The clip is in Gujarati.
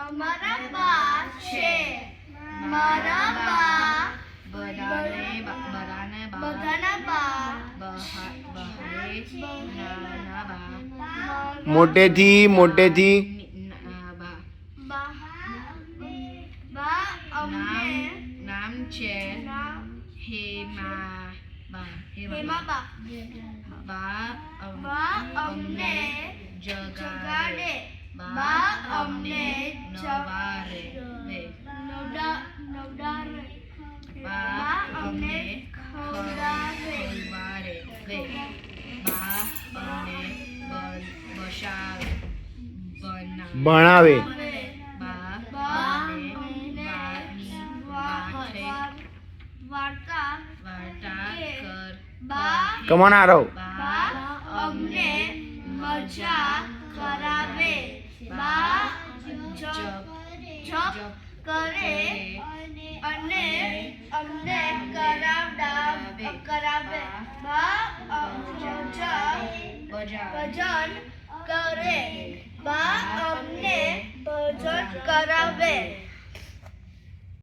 અમારા બા છે. મારા બા બધાના બા મોટેથી બા અમને નામ છે હેમાબા. બા અમને જગાડે. બા અમને નવારે. નવડારે. બા અમને ખવડાવે. બા અમને ભણાવે. બા અમને વાર્તા બા કમોન આરવ. બા અમને મજા કરાવે. બા જપ કરે અને અમને કરાવે. બા ભજન કરે. બા અમને ભજન કરાવે.